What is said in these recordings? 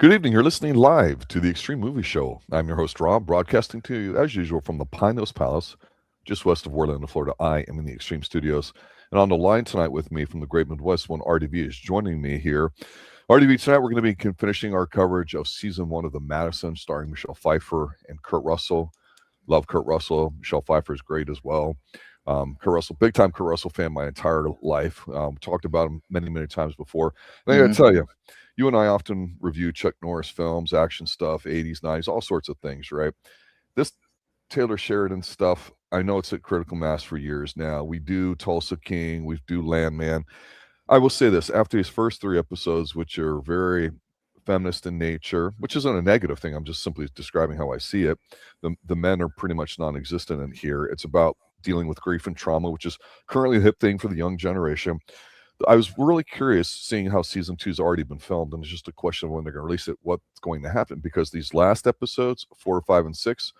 Good evening. You're listening live to the Extreme Movie Show. I'm your host, Rob, broadcasting to you, as usual, from the Pinos Palace, just west of Orlando, Florida. I am in the Extreme Studios. And on the line tonight with me from the Great Midwest, one RDV is joining me here. RDV, tonight we're going to be finishing our coverage of Season 1 of The Madison, starring Michelle Pfeiffer and Kurt Russell. Love Kurt Russell. Michelle Pfeiffer is great as well. Kurt Russell, big-time Kurt Russell fan my entire life. Talked about him many, many times before. And I got to tell you, you and I often review Chuck Norris films, action stuff, 80s, 90s, all sorts of things, right? This Taylor Sheridan stuff, I know it's at critical mass for years now. We do Tulsa King, we do Landman. I will say this, after these first 3 episodes, which are very feminist in nature, which isn't a negative thing, I'm just simply describing how I see it. The men are pretty much non-existent in here. It's about dealing with grief and trauma, which is currently a hip thing for the young generation. I was really curious seeing how season 2's already been filmed, and it's just a question of when they're going to release it, what's going to happen, because these last episodes, 4, 5, and 6,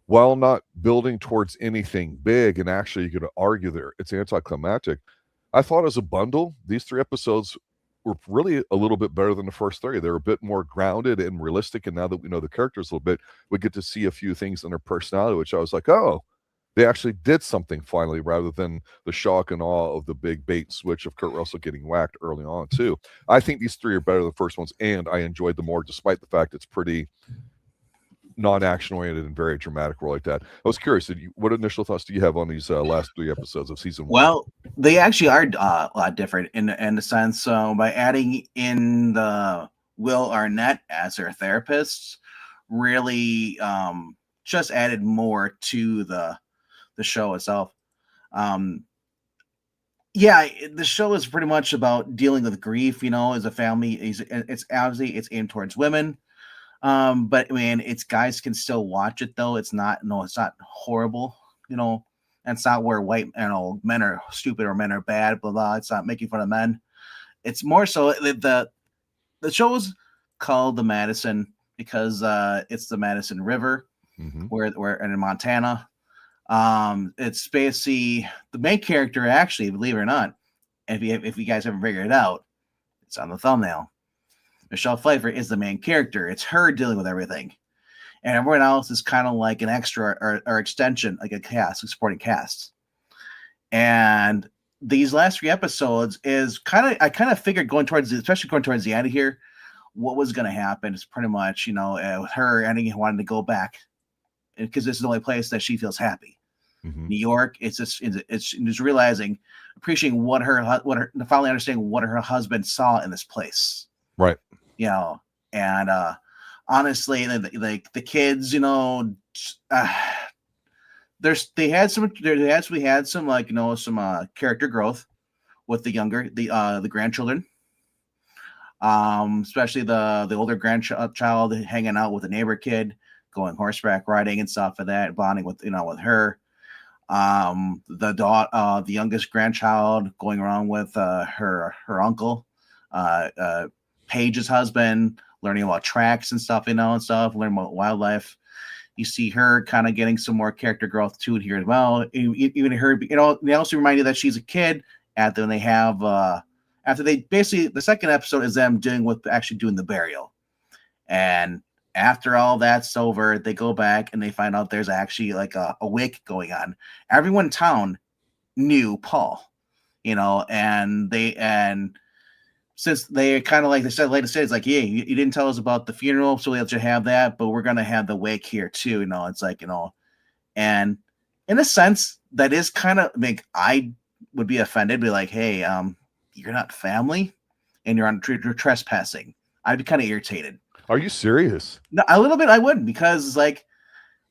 while not building towards anything big, and actually you could argue there it's anticlimactic, I thought as a bundle, these 3 episodes were really a little bit better than the first 3. They're a bit more grounded and realistic, and now that we know the characters a little bit, we get to see a few things in their personality, which I was like, oh, they actually did something finally, rather than the shock and awe of the big bait and switch of Kurt Russell getting whacked early on, too. I think these 3 are better than the first ones, and I enjoyed them more, despite the fact it's pretty non-action oriented and very dramatic role like that. I was curious, what initial thoughts do you have on these last 3 episodes of season 1? Well, they actually are a lot different in the sense. So by adding in the Will Arnett as their therapist, really just added more to the show itself. Yeah, the show is pretty much about dealing with grief, as a family. It's obviously it's aimed towards women. But I mean, it's guys can still watch it though. It's not horrible, and it's not where men are stupid or men are bad, blah blah. It's not making fun of men. It's more so the show is called The Madison because it's the Madison River, where in Montana. It's basically the main character, actually, believe it or not, if you guys haven't figured it out, it's on the thumbnail. Michelle Pfeiffer is the main character. It's her dealing with everything. And everyone else is kind of like an extra or extension, like a supporting cast. And these last 3 episodes is I kind of figured especially going towards the end of here, what was going to happen is pretty much, with her wanting to go back because this is the only place that she feels happy. New York, it's just realizing, appreciating finally understanding what her husband saw in this place. Right. And honestly, like the kids, we had some like, some character growth with the grandchildren. Especially the older grandchild hanging out with the neighbor kid, going horseback riding and stuff like that, bonding with her. The youngest grandchild going around with her uncle, Paige's husband, learning about tracks and stuff, learning about wildlife. You see her kind of getting some more character growth to it here as well. Even her, they also remind you that she's a kid after the second episode is them doing the burial. And after all that's over, they go back and they find out there's actually like a wake going on. Everyone in town knew Paul, and since they kind of like they said, it's like, yeah, you didn't tell us about the funeral, so we let you have that, but we're gonna have the wake here too. It's like, and in a sense, that is kind of I would be offended, be like, hey, you're not family, and you're trespassing. I'd be kind of irritated. Are you serious? No, a little bit. I would, because like,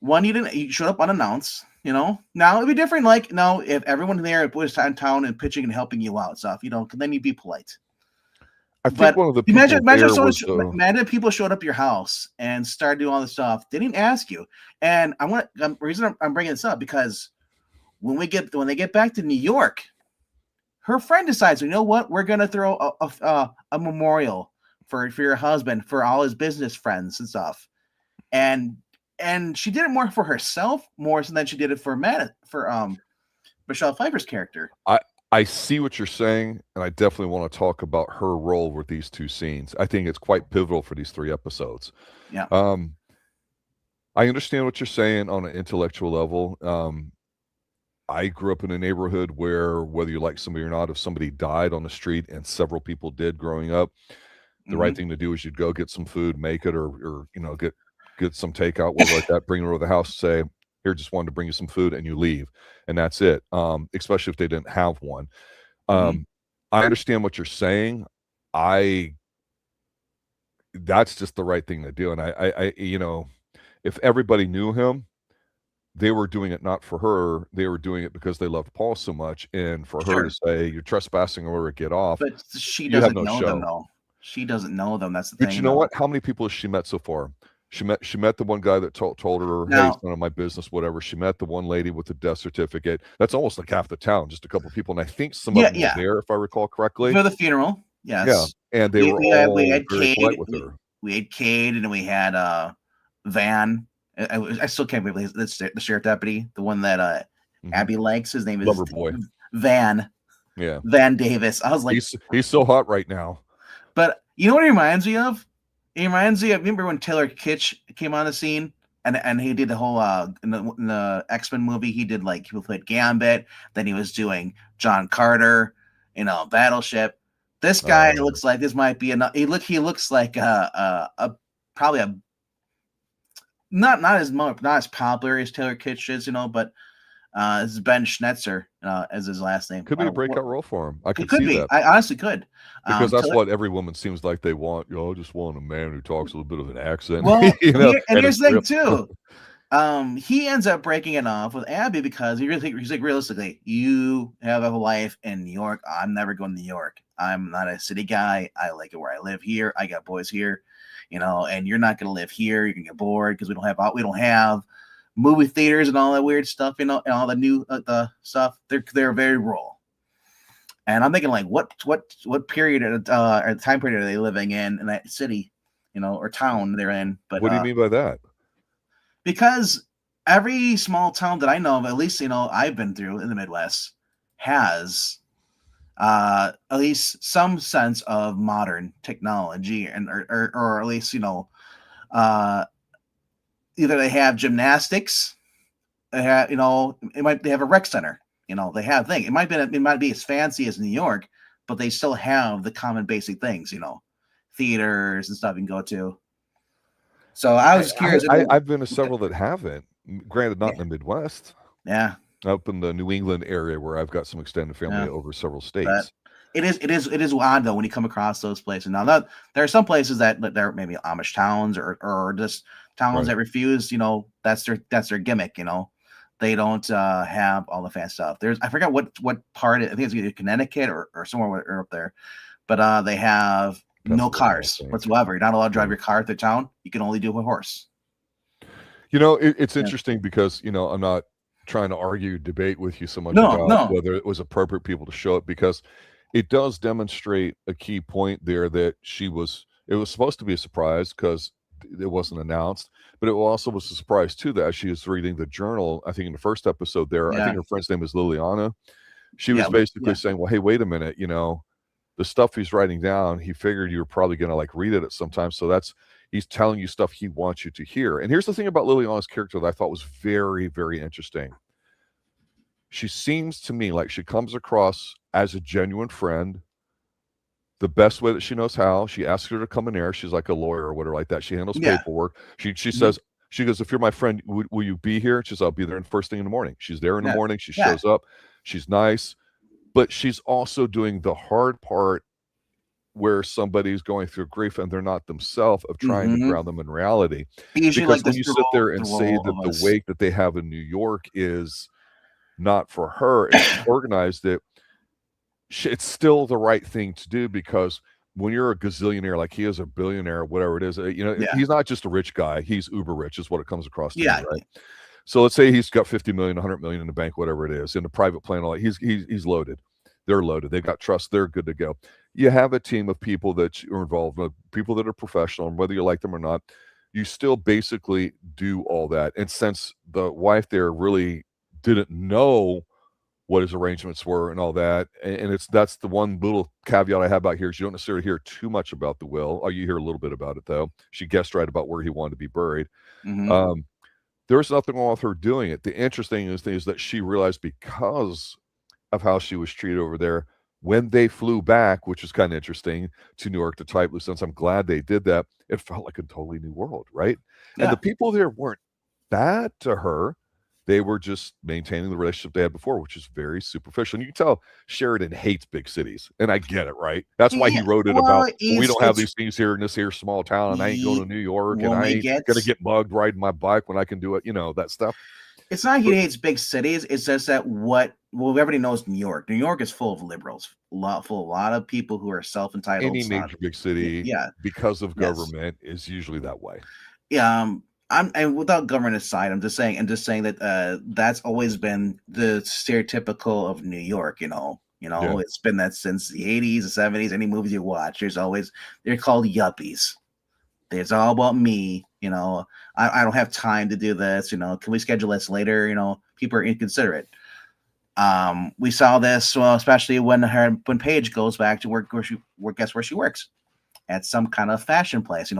one, you showed up unannounced. Now it'd be different. Like, no, if everyone there was in town and pitching and helping you out stuff, then you'd be polite. I think one of the people imagine people showed up at your house and started doing all this stuff. They didn't ask you. And the reason I'm bringing this up, because when they get back to New York, her friend decides, you know what, we're gonna throw a memorial for your husband, for all his business friends and stuff. And she did it more for herself, more so than she did it for Michelle Pfeiffer's character. I see what you're saying, and I definitely want to talk about her role with these two scenes. I think it's quite pivotal for these 3 episodes. Yeah, Um, I understand what you're saying on an intellectual level. I grew up in a neighborhood where, whether you like somebody or not, if somebody died on the street, and several people did growing up, the right thing to do is you'd go get some food, make it, or get some takeout, whatever like that, bring it over the house, say, "Here, just wanted to bring you some food," and you leave, and that's it. Especially if they didn't have one. hmm I understand what you're saying. I That's just the right thing to do, and if everybody knew him, they were doing it not for her, they were doing it because they loved Paul so much, and for her to sure. say, "You're trespassing or get off," But she you have doesn't no know them show. though. She doesn't know them. That's the But you thing know though. what? How many people has she met so far? She met the one guy that told her, "Hey, it's Now, none of my business," whatever. She met the one lady with the death certificate. That's almost like half the town, just a couple of people, and I think some of yeah, them were yeah. there, if I recall correctly. For the funeral, Yeah, yes. and they We were we had we all had very polite Cade. with her. We had Cade, and then we had Van. I still can't believe this, the sheriff deputy, the one that Mhm. Abby likes. His name is Lover boy. Van Yeah. Van Davis. I was like, He's so hot right now. but you know what he reminds me of? He reminds me of, remember when Taylor Kitsch came on the scene, and he did the whole in the X-Men movie. He did, like, he played Gambit. Then he was doing John Carter, Battleship. This guy Oh. looks like this might be enough. He looks like a probably a not as popular as Taylor Kitsch is, but this is Ben Schnetzer as his last name. Could be a breakout role for him. I It could could see be. that. I honestly could. Because that's Taylor, what every woman seems like they want. I just want a man who talks a little bit of an accent, well, and and is here's the thing ripped. too. He ends up breaking it off with Abby because he's like, realistically, you have a life in New York. I'm never going to New York. I'm not a city guy. I like it where I live here. I got boys here, and you're not going to live here. You're going to get bored because we don't have movie theaters and all that weird stuff, and all the new the stuff. They're very rural. And I'm thinking, like, what period or time period are they living in that city, or town they're in? But What do you mean by that? because every small town that I know of, at least I've been through in the Midwest, has at least some sense of modern technology, and or at least uh, either they have gymnastics, they have they have a rec center, they have things. It might be as fancy as New York, but they still have the common basic things, theaters and stuff you can go to. So I was curious. I've been to several that haven't. Granted, not in the Midwest. Yeah. Up in the New England area where I've got some extended family Yeah. over several But states. it is odd though when you come across those places. Now that there are some places that they're maybe Amish towns or just towns that refuse. That's their gimmick. They don't have all the fan stuff. I forgot what part. I think it's either Connecticut or somewhere up there. But they have no cars whatsoever. You're not allowed to drive your car through town. You can only do a horse. It's interesting because I'm not trying to argue, debate with you so much about whether it was appropriate people to show it, because it does demonstrate a key point there that it was supposed to be a surprise because it wasn't announced, but it also was a surprise too that as she was reading the journal, I think in the first episode there, I think her friend's name is Liliana. She was basically saying, well, hey, wait a minute, the stuff he's writing down, he figured you were probably going to read it at some time. So he's telling you stuff he wants you to hear. And here's the thing about Liliana's character that I thought was very, very interesting. She seems to me like she comes across as a genuine friend, the best way that she knows how. She asks her to come in there. She's like a lawyer or whatever like that. She handles paperwork. She says, she goes, if you're my friend, will you be here? She says, I'll be there first thing in the morning. She's there in the morning. She shows up. She's nice. But she's also doing the hard part where somebody's going through grief and they're not themselves, of trying to ground them in reality. Because when you sit there and say that the wake that they have in New York is not for her, and she's organized it, it's still the right thing to do, because when you're a gazillionaire, like he is, a billionaire, whatever it is, he's not just a rich guy. He's uber rich is what it comes across to me, right? So let's say he's got 50 million, 100 million in the bank, whatever it is, in the private plan. All that. He's loaded. They're loaded. They've got trust. They're good to go. You have a team of people that are involved, people that are professional, and whether you like them or not, you still basically do all that. And since the wife there really didn't know what his arrangements were and all that. And that's the one little caveat I have out here is you don't necessarily hear too much about the will. Or you hear a little bit about it though. She guessed right about where he wanted to be buried. Mm-hmm. There's nothing wrong with her doing it. The interesting thing is that she realized because of how she was treated over there when they flew back, which is kind of interesting, to New York to type loose ends. I'm glad they did that. It felt like a totally new world, right? Yeah. And the people there weren't bad to her. They were just maintaining the relationship they had before, which is very superficial. And you can tell Sheridan hates big cities. And I get it, right? That's why he wrote it about, we don't have these things here in this here small town, and I ain't going to New York, and I ain't going to get bugged riding my bike when I can do it, that stuff. It's not he hates big cities. It's just that everybody knows New York. New York is full of liberals, full of a lot of people who are self-entitled. Any major big city, because of government, is usually that way. Yeah, and without government aside, I'm just saying that that's always been the stereotypical of New York. It's been that since the 80s, the 70s. Any movies you watch, they're called yuppies. It's all about me. I don't have time to do this. Can we schedule this later? People are inconsiderate. We saw this, especially when Paige goes back to work guess where she works? At some kind of fashion place.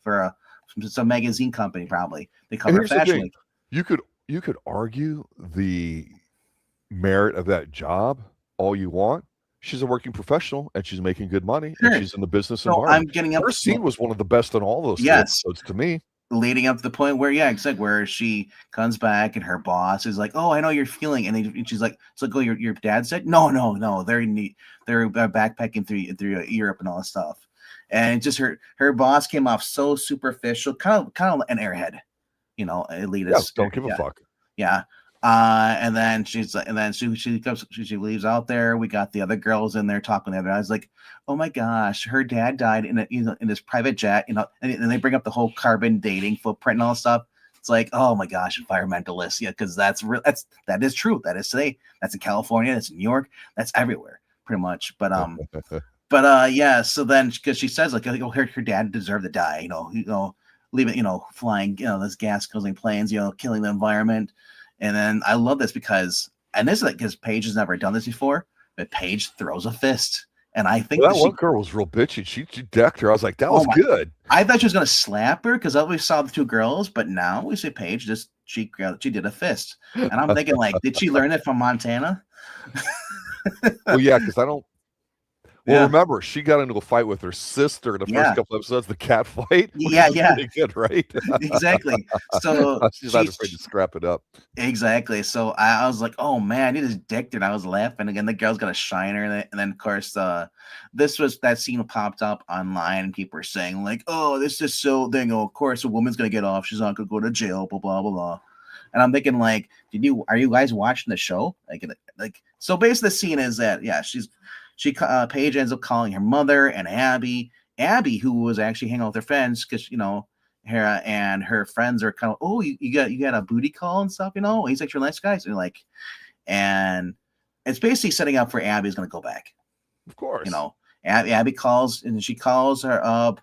For some magazine company, probably. They cover fashion week. You could argue the merit of that job all you want. She's a working professional and she's making good money and she's in the business environment. I'm getting up. Her scene was one of the best in all those episodes to me. Leading up to the point where, where she comes back and her boss is like, "Oh, I know you're feeling," and she's like, "So go, your dad said, no, they're backpacking through Europe and all this stuff." And just her boss came off so superficial, kind of an airhead, elitist. Yeah, don't give a fuck. Yeah. And then she leaves out there. We got the other girls in there talking to her. I was like, oh my gosh, her dad died in this private jet, and they bring up the whole carbon dating footprint and all that stuff. It's like, oh my gosh, environmentalists. Yeah, because that is true. That is today. That's in California, that's in New York, that's everywhere, pretty much. But so then because she says like, her dad deserved to die, leaving, flying, those gas guzzling planes, killing the environment. And then I love this because Paige has never done this before, but Paige throws a fist. And I think that one girl was real bitchy. She decked her. I was like, that was good. I thought she was going to slap her because I always saw the two girls, but now we see Paige she did a fist. And I'm thinking like, did she learn it from Montana? Well, yeah, because I don't. Well, remember, she got into a fight with her sister in the first couple episodes, the cat fight. Yeah. Pretty good, right? Exactly. So she's not afraid to scrap it up. Exactly. So I was like, oh man, he just dicked her. And I was laughing again. The girl's got a shiner, and then of course, that scene popped up online, and people were saying like, oh, this is so thing. Oh, of course, a woman's gonna get off. She's not gonna go to jail. Blah blah blah blah. And I'm thinking like, are you guys watching the show? Like, so basically, the scene is that Paige ends up calling her mother and Abby, who was actually hanging out with her friends because her and her friends are kind of, oh, you got a booty call and stuff, he's like your nice guy, so and it's basically setting up for Abby's going to go back, of course. Abby calls and she calls her up,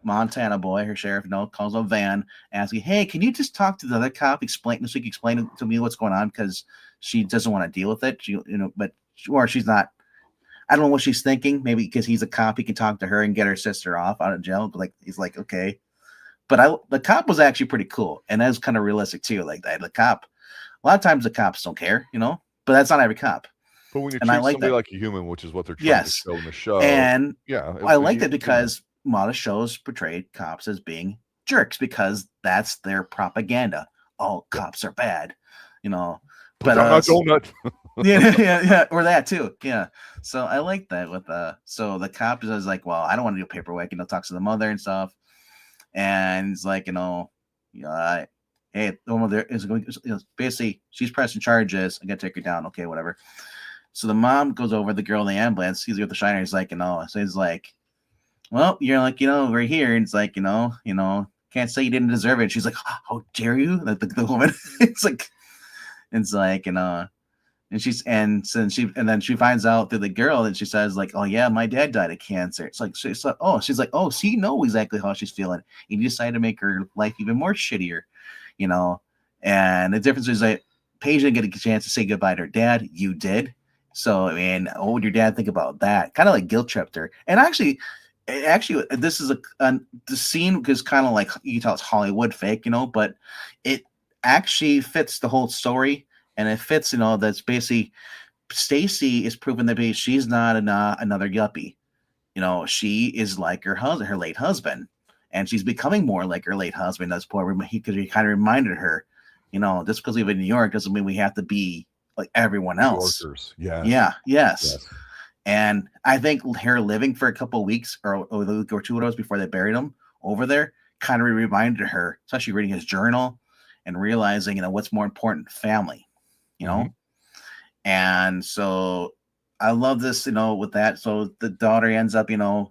Montana boy, her sheriff, calls up Van, asking, hey, can you just talk to the other cop, explain to me what's going on, because she doesn't want to deal with it, or she's not. I don't know what she's thinking. Maybe because he's a cop, he can talk to her and get her sister off out of jail. Like he's like, okay. But the cop was actually pretty cool, and that was kind of realistic too. Like the cop, a lot of times the cops don't care, but that's not every cop. But when you treat somebody like a human, which is what they're trying to show in the show, and I like that because a lot of shows portrayed cops as being jerks because that's their propaganda. All cops are bad, But donut. yeah, or that too. Yeah. So I like that so the cop is like, well, I don't want to do paperwork, talks to the mother and stuff. And it's like, hey, the mother is going, basically she's pressing charges. I gotta take her down. Okay, whatever. So the mom goes over, the girl in the ambulance, sees her with the shiner. He's like, so he's like, well, you're like, we're here. And it's like, can't say you didn't deserve it. And she's like, how dare you? Like the woman, it's like, and then she finds out through the girl and she says like, oh yeah, my dad died of cancer. It's like, she's like, oh, so you know exactly how she's feeling. You decided to make her life even more shittier, And the difference is that Paige didn't get a chance to say goodbye to her dad. You did. So, I mean, what would your dad think about that? Kind of like guilt tripped her. And actually, this is the scene is kind of like, you can tell it's Hollywood fake, but it actually fits the whole story, and it fits, that's basically Stacy is proven to be, she's not another yuppie. She is like her late husband, and she's becoming more like her late husband. That's point because he kind of reminded her, just because we live in New York doesn't mean we have to be like everyone else. Yes. Yeah. Yes. And I think her living for a couple of weeks or two of those before they buried him over there kind of reminded her, especially reading his journal and realizing, what's more important, family, And so I love this, with that. So the daughter ends up, the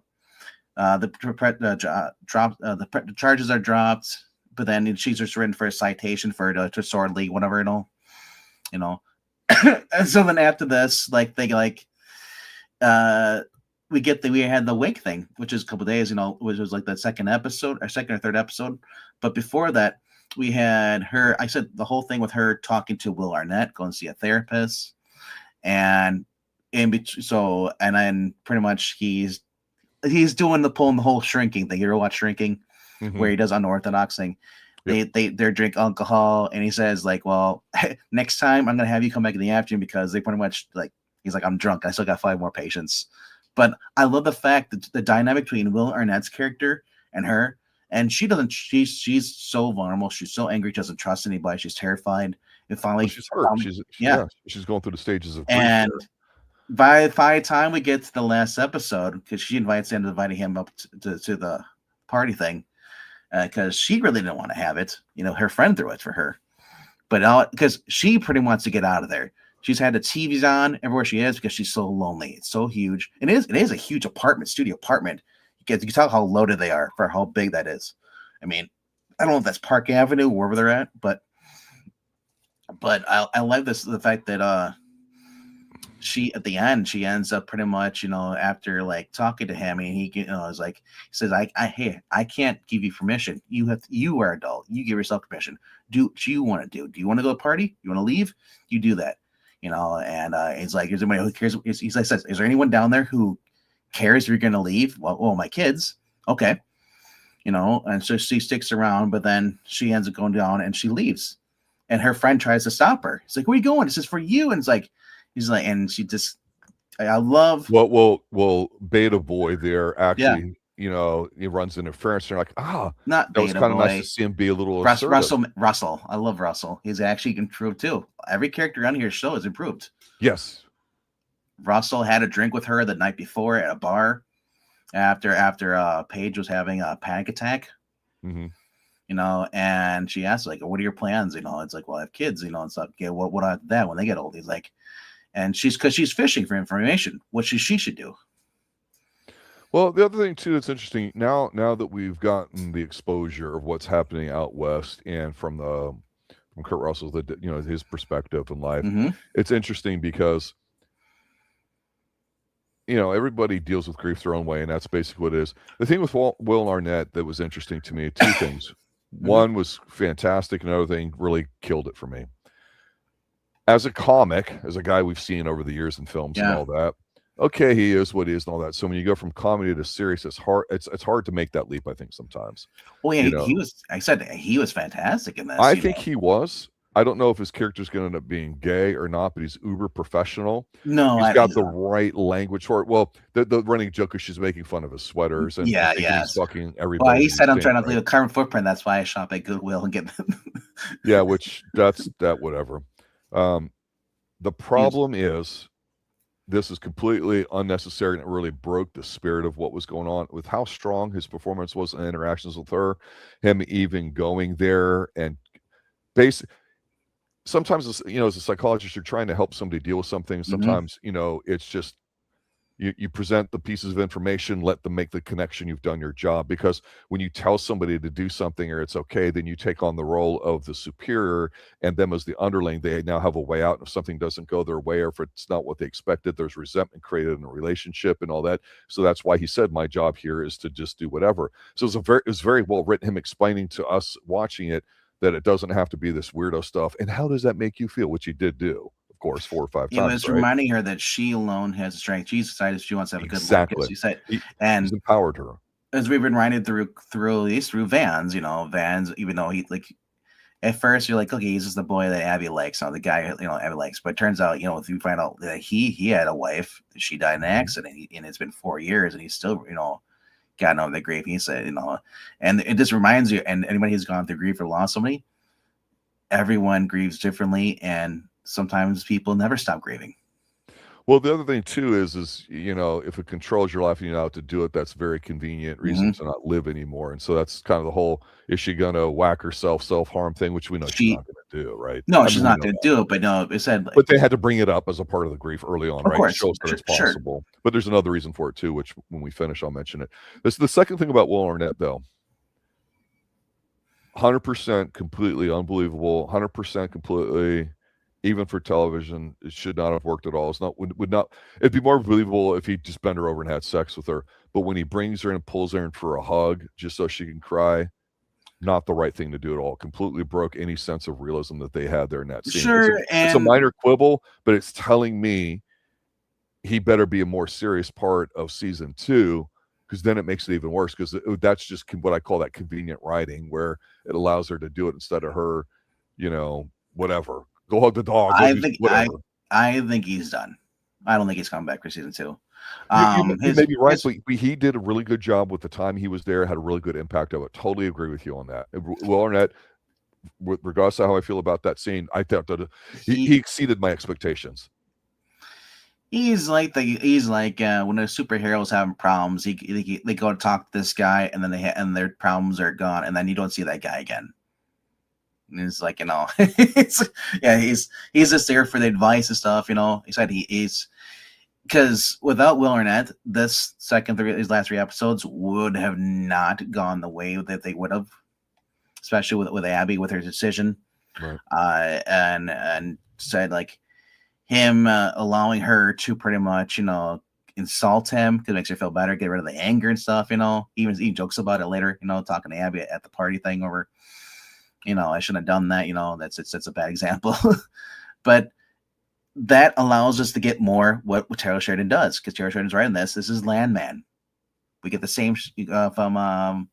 charges are dropped, but then she's just written for a citation for to sword league, whatever, And so then after this, we had the wake thing, which is a couple of days, which was like the second or third episode. But before that, we had her. I said the whole thing with her talking to Will Arnett, going to see a therapist, and then pretty much he's doing pulling the whole shrinking thing. You ever watch Shrinking, where he does unorthodox thing? Yep. They drink alcohol, and he says well, next time I'm gonna have you come back in the afternoon because they pretty much he's like, I'm drunk. I still got 5 more patients. But I love the fact that the dynamic between Will Arnett's character and her, and she's so vulnerable. She's so angry. She doesn't trust anybody. She's terrified. And finally, she's hurt. She's going through the stages of grief. And by the time we get to the last episode, because she inviting him up to the party thing, because she really didn't want to have it. Her friend threw it for her, but because she pretty wants to get out of there. She's had the TVs on everywhere she is because she's so lonely. It's so huge. And it is a huge studio apartment. You can tell how loaded they are for how big that is. I mean, I don't know if that's Park Avenue, wherever they're at, but I like the fact that she at the end she ends up pretty much after talking to him, and he is he says I can't give you permission. You are adult. You give yourself permission. Do what you want to do. Do you want to go to a party? You want to leave? You do that. And it's like, is anybody who cares? He's like, says, is there anyone down there who cares if you're going to leave? Well, my kids. Okay. And so she sticks around, but then she ends up going down and she leaves. And her friend tries to stop her. It's like, where are you going? This is for you. And he's like, and she just, I love. Well, Beta Boy there actually, he runs interference. And they're like, not that was kind of nice to see him be a little Russell. I love Russell. He's actually improved too. Every character on here show is improved. Yes. Russell had a drink with her the night before at a bar after Paige was having a panic attack. And she asked what are your plans? It's like, well, I have kids. It's like, yeah, what about that when they get old? He's like, and because she's fishing for information, what she should do. Well, the other thing too that's interesting now that we've gotten the exposure of what's happening out west, and from Kurt Russell's his perspective in life, it's interesting because everybody deals with grief their own way, and that's basically what it is. The thing with Will Arnett that was interesting to me, two things. One was fantastic, another thing really killed it for me. As a comic, as a guy we've seen over the years in films and all that. Okay, he is what he is and all that. So when you go from comedy to serious, it's hard. It's hard to make that leap, I think, sometimes. Well, yeah, he was. I said he was fantastic in that. I think he was. I don't know if his character's going to end up being gay or not, but he's uber professional. No, he's got the right language for it. Well, the running joke is she's making fun of his sweaters and he's fucking everybody. Well, he said I'm trying not to leave a carbon footprint. That's why I shop at Goodwill and get them. Yeah, which that's whatever. The problem is. This is completely unnecessary, and it really broke the spirit of what was going on with how strong his performance was in interactions with her, him even going there and sometimes, as a psychologist, you're trying to help somebody deal with something. Sometimes, it's just, you present the pieces of information, let them make the connection, you've done your job. Because when you tell somebody to do something or it's okay, then you take on the role of the superior, and them as the underling, they now have a way out. And if something doesn't go their way, or if it's not what they expected, there's resentment created in a relationship and all that. So that's why he said, my job here is to just do whatever. So it was very well written, him explaining to us watching it that it doesn't have to be this weirdo stuff. And how does that make you feel? Which he did do, of course, 4 or 5 He times, was right? reminding her that she alone has the strength. She decided she wants to have a good life. Exactly. She said, He's and empowered her. as we've been riding through Vans, Vans, even though he like at first you're like, okay, he's just the boy that Abby likes, the guy Abby likes. But it turns out, if you find out that he had a wife, she died in an accident, and it's been 4 years, and he's still gotten over the grief. He said, and it just reminds you, and anybody who's gone through grief or lost somebody, everyone grieves differently, and sometimes people never stop grieving. Well, the other thing too is if it controls your life and you know how to do it, that's very convenient reason to not live anymore. And so that's kind of the whole, is she gonna whack herself, self-harm thing, which we know she's not gonna do, right? No, she's not gonna do it, but no, it said but they had to bring it up as a part of the grief early on, of right? course, It shows that it's sure. possible. But there's another reason for it too, which when we finish, I'll mention it. This is the second thing about Will Arnett, though. 100% completely unbelievable, 100% completely, even for television, it should not have worked at all. It's not, would not, it'd be more believable if he just bent her over and had sex with her. But when he brings her in and pulls her in for a hug just so she can cry, not the right thing to do at all. Completely broke any sense of realism that they had there in that scene. Sure, it's a minor quibble, but it's telling me he better be a more serious part of season 2, because then it makes it even worse, because that's just what I call that convenient writing, where it allows her to do it instead of her, whatever. Go hug the dog. I think he's done. I don't think he's coming back for season 2. You may be right, but he did a really good job with the time he was there. Had a really good impact of it. Totally agree with you on that. Will Arnett, regardless of how I feel about that scene, I thought that he exceeded my expectations. He's like when the superheroes having problems, they go to talk to this guy, and then and their problems are gone, and then you don't see that guy again. And it's like, he's just there for the advice and stuff. He said he's, because without Will Arnett, these last 3 episodes would have not gone the way that they would have, especially with Abby, with her decision, right. And said like him allowing her to pretty much insult him because it makes her feel better, get rid of the anger and stuff. Even he jokes about it later. Talking to Abby at the party thing over. I shouldn't have done that. That's a bad example, but that allows us to get more what Taylor Sheridan does, because Taylor Sheridan's writing this. This is Landman. We get the same from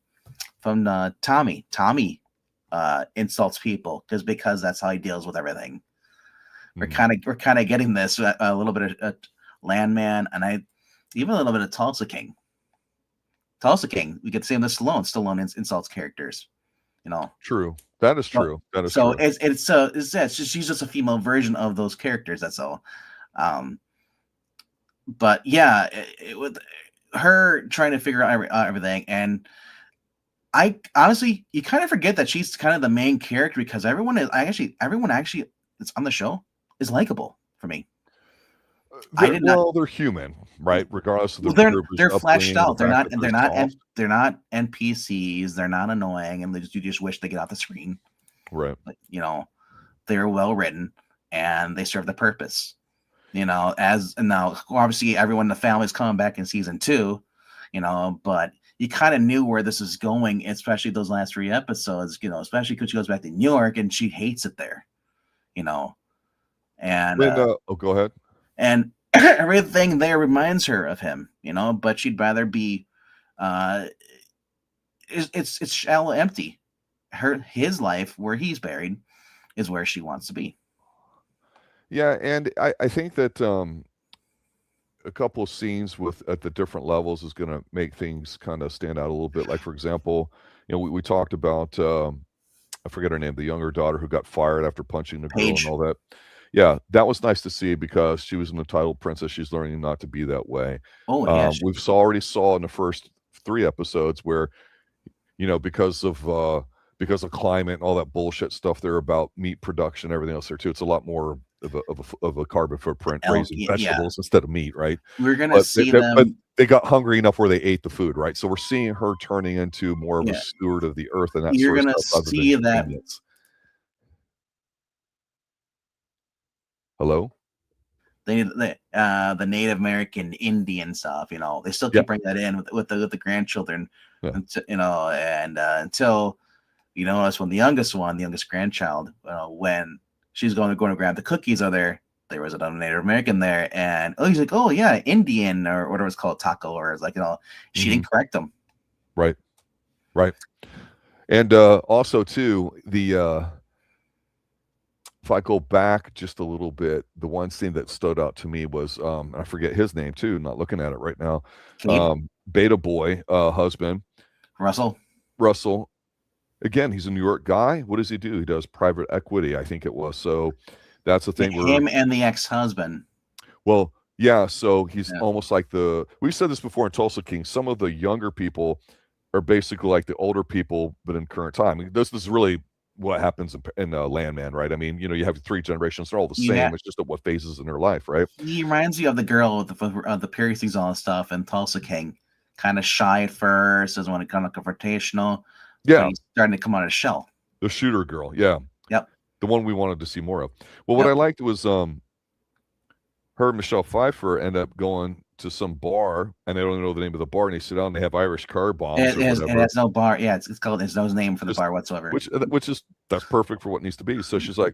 Tommy. Tommy insults people because that's how he deals with everything. Mm-hmm. We're kind of getting this a little bit of Landman, and even a little bit of Tulsa King. Tulsa King. We get the same with Stallone. Stallone insults characters. True. That is true. That is so true. It's just she's just a female version of those characters. That's all. But yeah, with her trying to figure out everything, and I honestly, you kind of forget that she's kind of the main character, because everyone actually that's on the show is likable for me. They're human, right? Regardless of they're fleshed out. They're not NPCs. They're not annoying, and you just wish they get off the screen. Right. But, they're well written, and they serve the purpose. And now obviously everyone in the family is coming back in season 2. But you kind of knew where this is going, especially those last 3 episodes. Especially because she goes back to New York and she hates it there. And go ahead. And everything there reminds her of him, but she'd rather be it's shallow, empty. His life where he's buried is where she wants to be. Yeah, and I think that a couple of scenes at the different levels is going to make things kind of stand out a little bit. Like, for example, we talked about I forget her name, the younger daughter who got fired after punching the girl and all that. Yeah, that was nice to see, because she was an entitled princess. She's learning not to be that way. Oh, yeah. We've already saw in the first 3 episodes where, because of climate and all that bullshit stuff there about meat production and everything else there too. It's a lot more of a carbon footprint, raising vegetables instead of meat, right? We're gonna see them. But they got hungry enough where they ate the food, right? So we're seeing her turning into more of a steward of the earth, and that you're sort gonna of stuff. See that. Hello? The Native American Indian stuff, they still keep bringing that in with the grandchildren, and until You notice when the youngest grandchild, when she's going to grab the cookies, there was a Native American there, and he's like, oh yeah, Indian or whatever it's called, taco, or it's like, she didn't correct him. Right. And also too, if I go back just a little bit, the one scene that stood out to me was I forget his name too, not looking at it right now. Beta Boy husband. Russell. Again, he's a New York guy. What does he do? He does private equity, I think it was. So that's the thing. Him and the ex-husband. Well, yeah. So he's almost like we've said this before in Tulsa King. Some of the younger people are basically like the older people, but in current time. I mean, this is really what happens in Landman, right? I mean, you have 3 generations; they're all the same. It's just at what phases in their life, right? He reminds you of the girl with the piercings, all the stuff, and Tulsa King. Kind of shy at first, doesn't want to come confrontational. Yeah, he's starting to come out of his shell. The shooter girl, yeah. Yep. The one we wanted to see more of. Well, what I liked was her and Michelle Pfeiffer end up going to some bar, and they don't know the name of the bar, and they sit down and they have Irish car bombs. It has no bar. Yeah, it's called. There's no name for the bar whatsoever. Which is that's perfect for what needs to be. So she's like,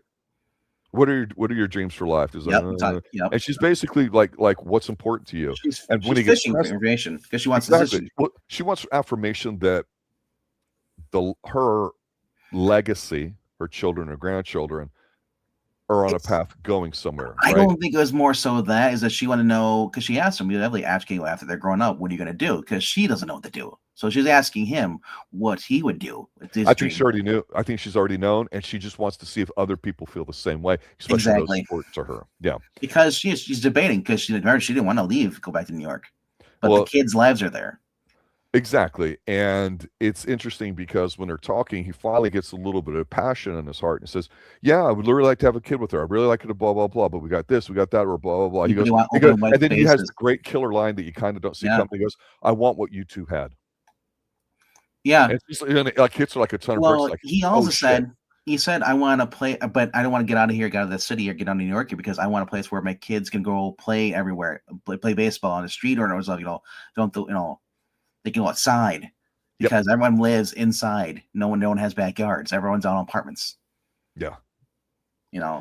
"What are your dreams for life?" Is and she's basically like what's important to you. And when he gets fishing for information because she wants she wants affirmation that her legacy, her children or grandchildren, are on a path going somewhere. I don't think it was more so that is that she wanted to know, because she asked him, definitely asking after they're growing up, what are you going to do? Because she doesn't know what to do. So she's asking him what he would do. I think she already knew. I think she's already known, and she just wants to see if other people feel the same way, especially those important to her. Yeah, because she's debating because she didn't want to leave, go back to New York, but the kids' lives are there. Exactly. And it's interesting because when they're talking, he finally gets a little bit of passion in his heart and says, yeah, I would really like to have a kid with her. I really like her to blah, blah, blah, but we got this, we got that, or blah, blah, blah. He goes, and then he has the great killer line that you kind of don't see coming. He goes, I want what you two had. Yeah. And it's just, like hits her like a ton of bricks. Like, he also said, he said, I want to play, but I don't want to get out of here, get out of the city or get out of New York because I want a place where my kids can go play everywhere, play baseball on the street or they can go outside because everyone lives inside. No one has backyards. Everyone's on apartments. Yeah.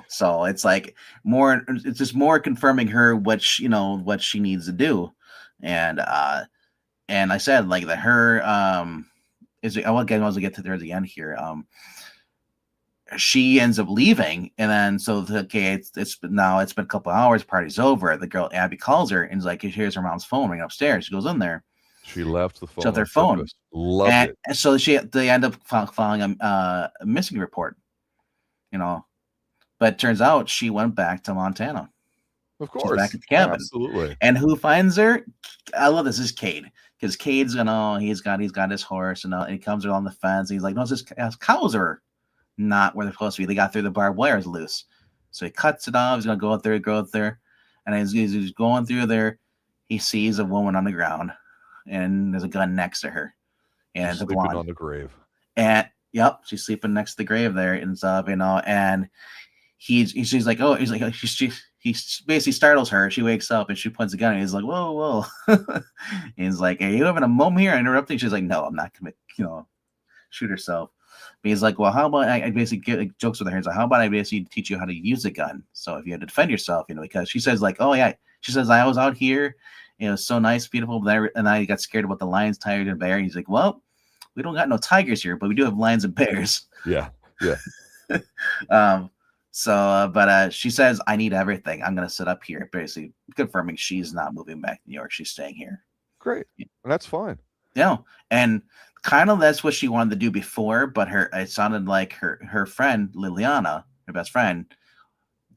So it's like it's just more confirming her what she needs to do. And I said like that her I will get to there at the end here. She ends up leaving, and then it's been a couple hours, party's over. The girl Abby calls her and is like, here's her mom's phone ringing upstairs. She goes in there. She left the phone. Shut their phone. Loved it. And so they end up filing a missing report. But it turns out she went back to Montana. Of course. She's back at the cabin. Absolutely. And who finds her? I love this. This is Cade. Because Cade's he's got his horse and he comes along the fence. And he's like, no, this cows are not where they're supposed to be. They got through the barbed wire is loose. So he cuts it off. He's gonna go out there. And as he's going through there, he sees a woman on the ground. And there's a gun next to her, and she's sleeping on the grave. And she's sleeping next to the grave there and stuff, and he's like, he basically startles her. She wakes up and she points a gun. And he's like, whoa. And he's like, hey, you having a moment here? I interrupting. She's like, no, I'm not gonna, shoot herself. But he's like, well, how about I basically get jokes with her. He's like, how about I basically teach you how to use a gun? So if you had to defend yourself, because she says like, oh yeah, she says I was out here. It was so nice, beautiful, and I got scared about the lions, tigers, and bear. And he's like, well, we don't got no tigers here, but we do have lions and bears. Yeah. But she says, I need everything. I'm going to sit up here, basically confirming she's not moving back to New York. She's staying here. Great. That's fine. Yeah. And kind of that's what she wanted to do before, but it sounded like her friend, Liliana, her best friend,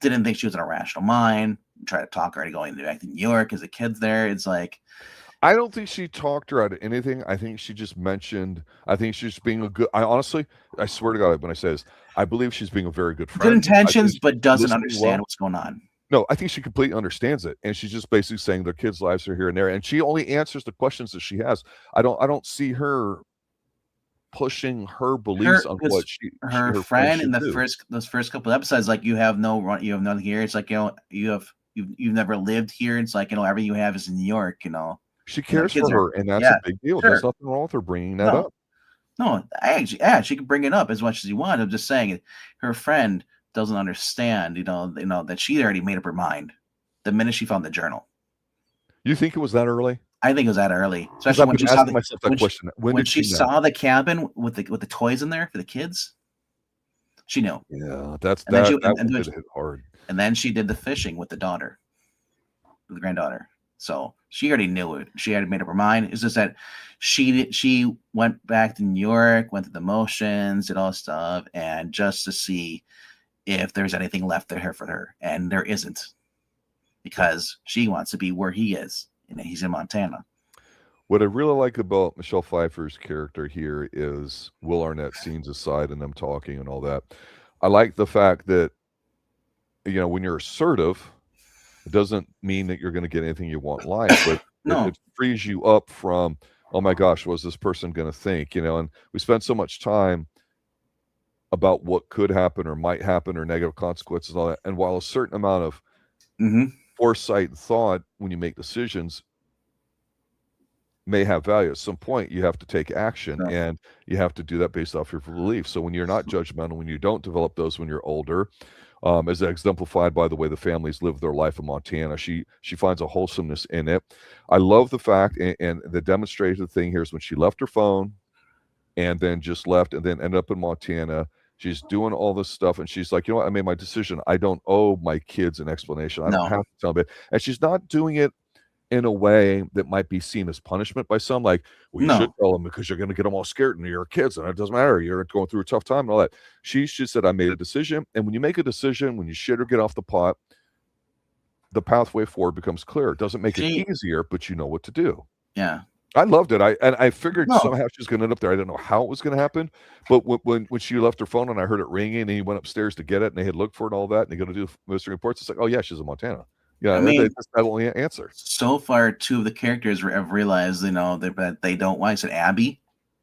didn't think she was in a rational mind. Try to talk her into going back to New York because the kid's there. It's like, I don't think she talked her out of anything. I think she just mentioned. I think she's being a good. I swear to God, when I say this, I believe she's being a very good friend. Good intentions, but doesn't understand what's going on. No, I think she completely understands it, and she's just basically saying their kids' lives are here and there, and she only answers the questions that she has. I don't see her pushing her beliefs on what her friend in those first couple of episodes, like you have nothing here. It's like you've never lived here. It's like everything you have is in New York. She cares for her, and that's a big deal. Sure. There's nothing wrong with her bringing that up. No, actually, yeah, she can bring it up as much as you want. I'm just saying, her friend doesn't understand, that she already made up her mind the minute she found the journal. You think it was that early? I think it was that early, Because especially I've when been she saw asking myself that when she, question. When when did she she know? saw the cabin with the toys in there for the kids. She knew. Yeah, that one did hit hard. And then she did the fishing with the daughter, with the granddaughter. So she already knew it. She had made up her mind. It's just that she went back to New York, went through the motions, did all this stuff, and just to see if there's anything left there for her, and there isn't, because she wants to be where he is, and he's in Montana. What I really like about Michelle Pfeiffer's character here is Will Arnett, scenes aside and them talking and all that. I like the fact that, when you're assertive, it doesn't mean that you're going to get anything you want in life, but No, it frees you up from, oh my gosh, what's this person going to think? And we spend so much time about what could happen or might happen or negative consequences and all that. And while a certain amount of foresight and thought when you make decisions may have value, at some point you have to take action, no. and you have to do that based off your beliefs. So when you're not judgmental, when you don't develop those when you're older, as exemplified by the way the families live their life in Montana, she finds a wholesomeness in it. I love the fact, and the demonstrated thing here is when she left her phone and then just left and then ended up in Montana. She's doing all this stuff, and she's like, I made my decision. I don't owe my kids an explanation. I don't have to tell them it. And she's not doing it in a way that might be seen as punishment by some, like, well, you should tell them because you're going to get them all scared and you're kids and it doesn't matter. You're going through a tough time and all that. She said, I made a decision. And when you make a decision, when you shit or get off the pot, the pathway forward becomes clear. It doesn't make it easier, but you know what to do. Yeah. I loved it. I figured somehow she was going to end up there. I didn't know how it was going to happen. But when she left her phone and I heard it ringing and he went upstairs to get it and they had looked for it and all that and they're going to do mystery reports, it's like, oh, yeah, she's in Montana. Yeah, that's that only answer. So far, two of the characters have realized, that they don't. Why? I said Abby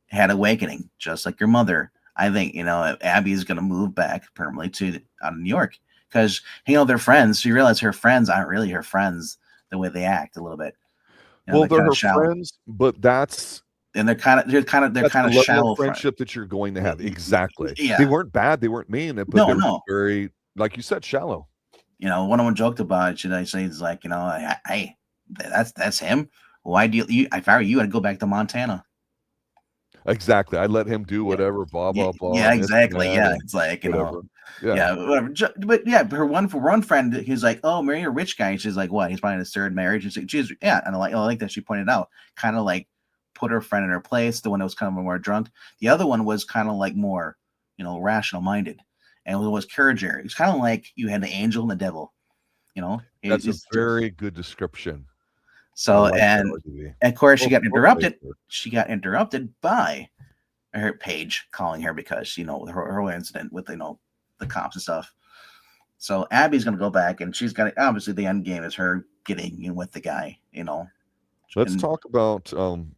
had awakening, just like your mother. I think, Abby is going to move back permanently out of New York because, they're friends. She realized her friends aren't really her friends the way they act a little bit. Well, they're her friends, but that's. And they're kind of shallow friendship that you're going to have. Exactly. Yeah. They weren't bad. They weren't mean, but they were very, like you said, shallow. One of them joked about it. Should I say it's like, hey, that's him. Why do you? If I were you, I'd go back to Montana. Exactly. I'd let him do whatever. Blah blah blah. Yeah, exactly. Yeah, it's like whatever. Whatever. But yeah, her one friend, he's like, oh, marry a rich guy. She's like, what? He's probably in his third marriage. And she's and I like that she pointed out, kind of like put her friend in her place. The one that was kind of more drunk. The other one was kind of like more, rational minded. And it was courage. It's kind of like you had the angel and the devil, That's a very good description. So, and of course, she got interrupted. She got interrupted by her Paige calling her because, her incident with, the cops and stuff. So Abby's going to go back and she's got obviously the end game is her getting in with the guy, Let's talk about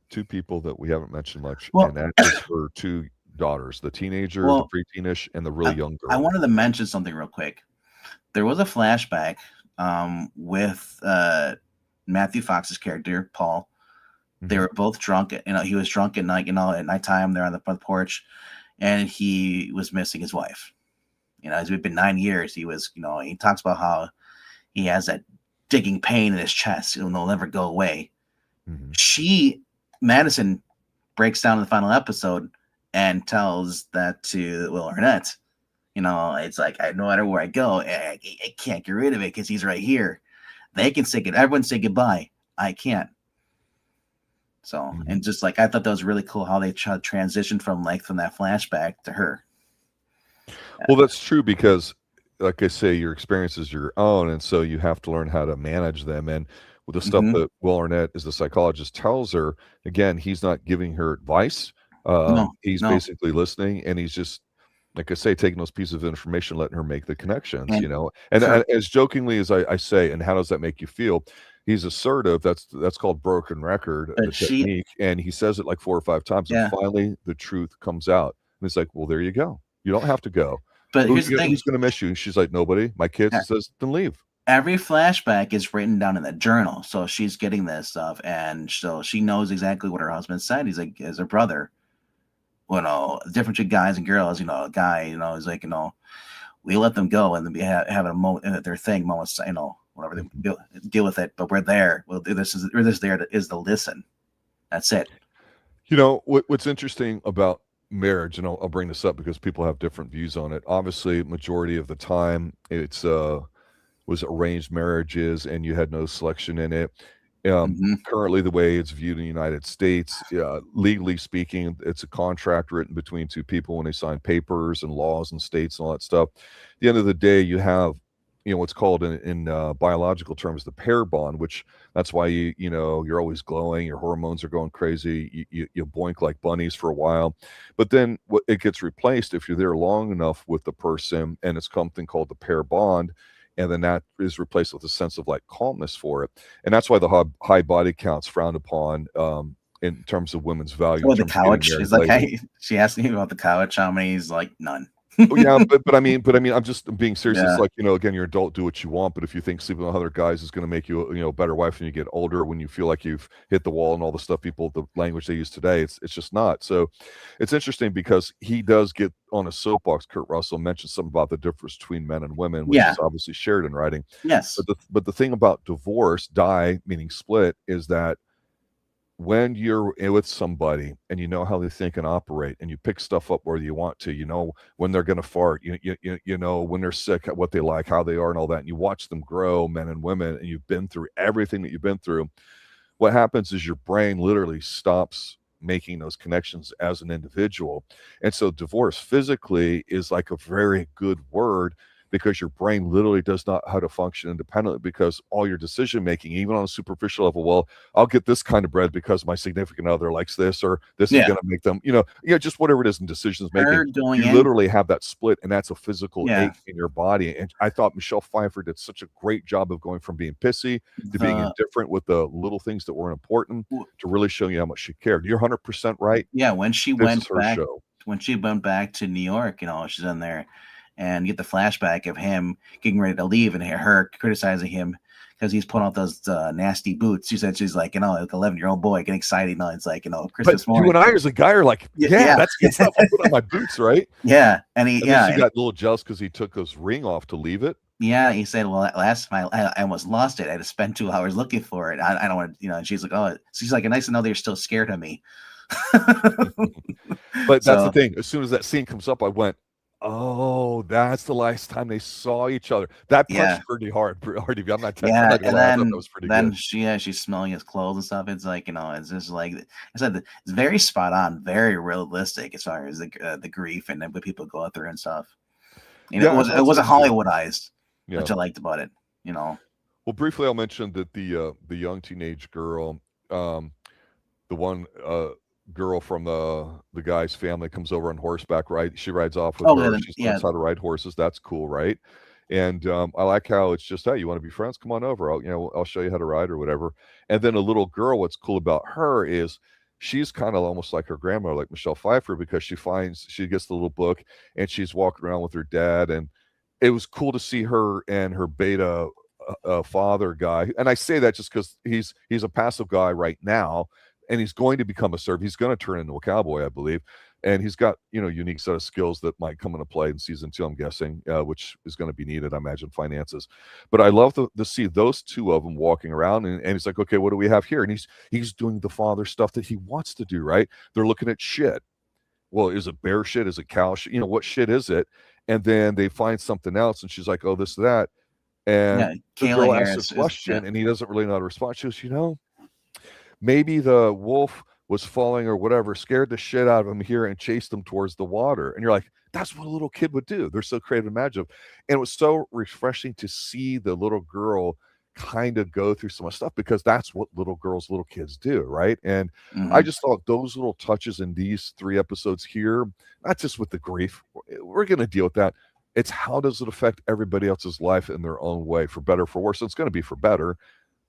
two people that we haven't mentioned much. And that is her two daughters, the teenager, the preteenish, and the really young girl. I wanted to mention something real quick. There was a flashback with Matthew Fox's character, Paul. They were both drunk. He was drunk at night, at nighttime. They're on the porch, and he was missing his wife. It's been 9 years. He was, he talks about how he has that digging pain in his chest. It'll never go away. Madison breaks down in the final episode and tells that to Will Arnett. It's like, no matter where I go, I can't get rid of it because he's right here. They can say everyone say goodbye. I can't. So, and just like, I thought that was really cool how they transitioned from that flashback to her. Well, that's true because, like I say, your experience is your own. And so you have to learn how to manage them. And with the stuff that Will Arnett, as the psychologist, tells her, again, he's not giving her advice. He's basically listening, and he's just, like I say, taking those pieces of information, letting her make the connections, and as jokingly as I say, and how does that make you feel? He's assertive. That's called broken record, the technique. And he says it like 4 or 5 times. And finally the truth comes out. And it's like, well, there you go. You don't have to go. But here's the thing. Who's going to miss you? And she's like, nobody. My kids. Says, then leave. Every flashback is written down in the journal. So she's getting this stuff. And so she knows exactly what her husband said. He's like, as a brother, different between guys and girls. A guy, is like, we let them go and then be having a moment, their thing, moments, whatever they deal with it. But we're there. Well, we're just there is to listen. That's it. What's interesting about marriage, and I'll bring this up because people have different views on it. Obviously, majority of the time, it's was arranged marriages, and you had no selection in it. Currently, the way it's viewed in the United States, legally speaking, it's a contract written between two people when they sign papers and laws and states and all that stuff. At the end of the day, you have, what's called in biological terms the pair bond, which that's why you're always glowing, your hormones are going crazy, you boink like bunnies for a while, but then it gets replaced if you're there long enough with the person, and it's something called the pair bond. And then that is replaced with a sense of like calmness for it. And that's why the high body count's frowned upon in terms of women's value. Oh, the couch. She's like, she asked me about the couch. How many? He's like, none. Oh, yeah, but I mean, I'm just being serious. Yeah. It's like, again, you're adult, do what you want. But if you think sleeping with other guys is going to make you, a better wife when you get older, when you feel like you've hit the wall and all the stuff the language they use today, it's just not. So it's interesting because he does get on a soapbox. Kurt Russell mentioned something about the difference between men and women, which is obviously Sheridan writing. Yes. But the thing about divorce, meaning split, is that when you're with somebody and you know how they think and operate, and you pick stuff up where you want to, when they're going to fart, when they're sick, what they like, how they are and all that, and you watch them grow, men and women, and you've been through everything that you've been through, what happens is your brain literally stops making those connections as an individual. And so divorce physically is like a very good word, because your brain literally does not how to function independently, because all your decision making, even on a superficial level, well, I'll get this kind of bread because my significant other likes this, or this is going to make them, just whatever it is in decisions making, you literally have that split, and that's a physical ache in your body. And I thought Michelle Pfeiffer did such a great job of going from being pissy to being indifferent with the little things that weren't important, to really showing you how much she cared. You're 100% right. Yeah, when she went back to New York, she's in there, and get the flashback of him getting ready to leave and her criticizing him because he's putting out those nasty boots. She said she's like, like 11-year-old boy getting excited. It's like, Christmas morning. You and I as a guy are like, that's good stuff. I put on my boots, right? Yeah. And she got a little jealous because he took his ring off to leave it. Yeah, he said, well, last time I almost lost it. I had to spend 2 hours looking for it. I don't want to, and she's like, oh, she's like, nice to know they're still scared of me. But that's the thing. As soon as that scene comes up, I went, oh, that's the last time they saw each other. That punched pretty hard. I'm not telling you. That was pretty good. She's smelling his clothes and stuff. It's like, it's just like I said, it's very spot on, very realistic as far as the grief and what people go through and stuff. It wasn't Hollywoodized, which I liked about it. Well, briefly, I'll mention that the young teenage girl, the one girl from the guy's family comes over on horseback, right? She rides off with her. She learns how to ride horses. That's cool, right? And I like how it's just, hey, you want to be friends? Come on over. I'll show you how to ride or whatever. And then a little girl, what's cool about her is she's kind of almost like her grandmother, like Michelle Pfeiffer, because she gets the little book and she's walking around with her dad. And it was cool to see her and her beta father guy. And I say that just because he's a passive guy right now. And he's going to become a servant. He's going to turn into a cowboy, I believe. And he's got, unique set of skills that might come into play in season 2, I'm guessing, which is going to be needed, I imagine, finances. But I love to see those two of them walking around. And he's like, okay, what do we have here? And he's doing the father stuff that he wants to do, right? They're looking at shit. Well, is it bear shit? Is it cow shit? What shit is it? And then they find something else. And she's like, oh, this, that. And the girl asks a question, and he doesn't really know how to respond. She goes, maybe the wolf was falling or whatever, scared the shit out of him here and chased him towards the water. And you're like, that's what a little kid would do. They're so creative and imaginative. And it was so refreshing to see the little girl kind of go through some stuff, because that's what little kids do, right? And I just thought those little touches in these 3 episodes here, not just with the grief, we're going to deal with that. It's how does it affect everybody else's life in their own way, for better, for worse. So it's going to be for better.